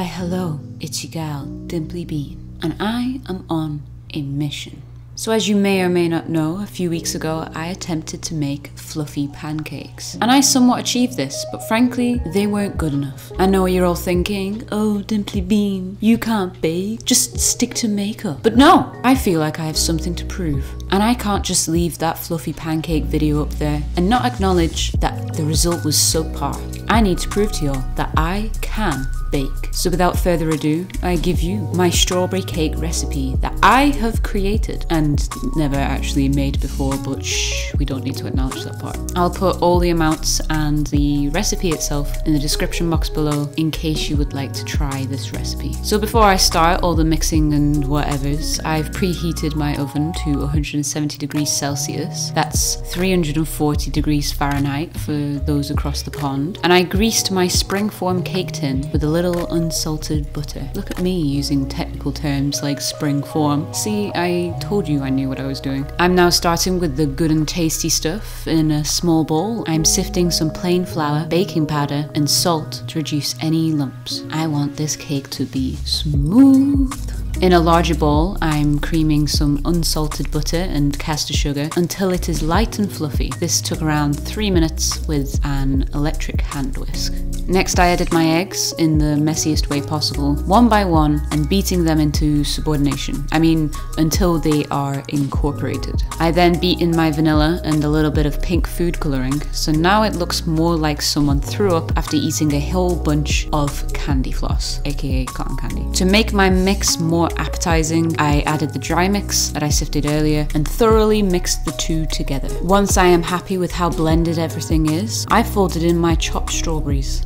Why hello, it's your gal, Dimply Bean, and I am on a mission. So as you may or may not know, a few weeks ago I attempted to make fluffy pancakes. And I somewhat achieved this, but frankly, they weren't good enough. I know what you're all thinking, oh Dimply Bean, you can't bake, just stick to makeup. But no, I feel like I have something to prove. And I can't just leave that fluffy pancake video up there and not acknowledge that the result was subpar. I need to prove to y'all that I can bake. So without further ado, I give you my strawberry cake recipe that I have created and never actually made before, but shh, we don't need to acknowledge that part. I'll put all the amounts and the recipe itself in the description box below in case you would like to try this recipe. So before I start all the mixing and whatevers, I've preheated my oven to 170 degrees Celsius. That's 340 degrees Fahrenheit for those across the pond. And I greased my springform cake tin with a little unsalted butter. Look at me using technical terms like springform. See, I told you I knew what I was doing. I'm now starting with the good and tasty stuff. In a small bowl, I'm sifting some plain flour, baking powder, and salt to reduce any lumps. I want this cake to be smooth. In a larger bowl, I'm creaming some unsalted butter and caster sugar until it is light and fluffy. This took around 3 minutes with an electric hand whisk. Next, I added my eggs in the messiest way possible, one by one, and beating them into subordination. I mean, until they are incorporated. I then beat in my vanilla and a little bit of pink food coloring, so now it looks more like someone threw up after eating a whole bunch of candy floss, aka cotton candy. To make my mix more appetizing, I added the dry mix that I sifted earlier and thoroughly mixed the two together. Once I am happy with how blended everything is, I folded in my chopped strawberries.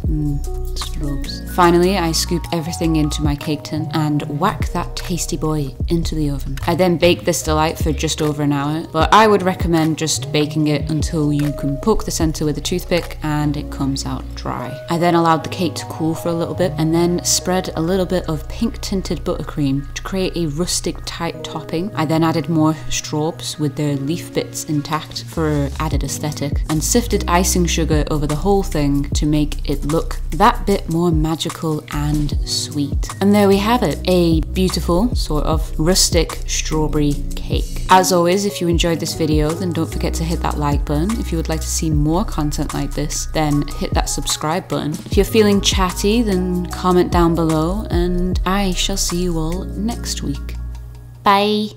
Strobes. Finally, I scoop everything into my cake tin and whack that tasty boy into the oven. I then bake this delight for just over an hour, but I would recommend just baking it until you can poke the center with a toothpick and it comes out dry. I then allowed the cake to cool for a little bit and then spread a little bit of pink tinted buttercream to create a rustic type topping. I then added more straws with their leaf bits intact for added aesthetic and sifted icing sugar over the whole thing to make it look that bit more magical and sweet. And there we have it, a beautiful, sort of rustic strawberry cake. As always, if you enjoyed this video, then don't forget to hit that like button. If you would like to see more content like this, then hit that subscribe button. If you're feeling chatty, then comment down below, and I shall see you all next week. Bye!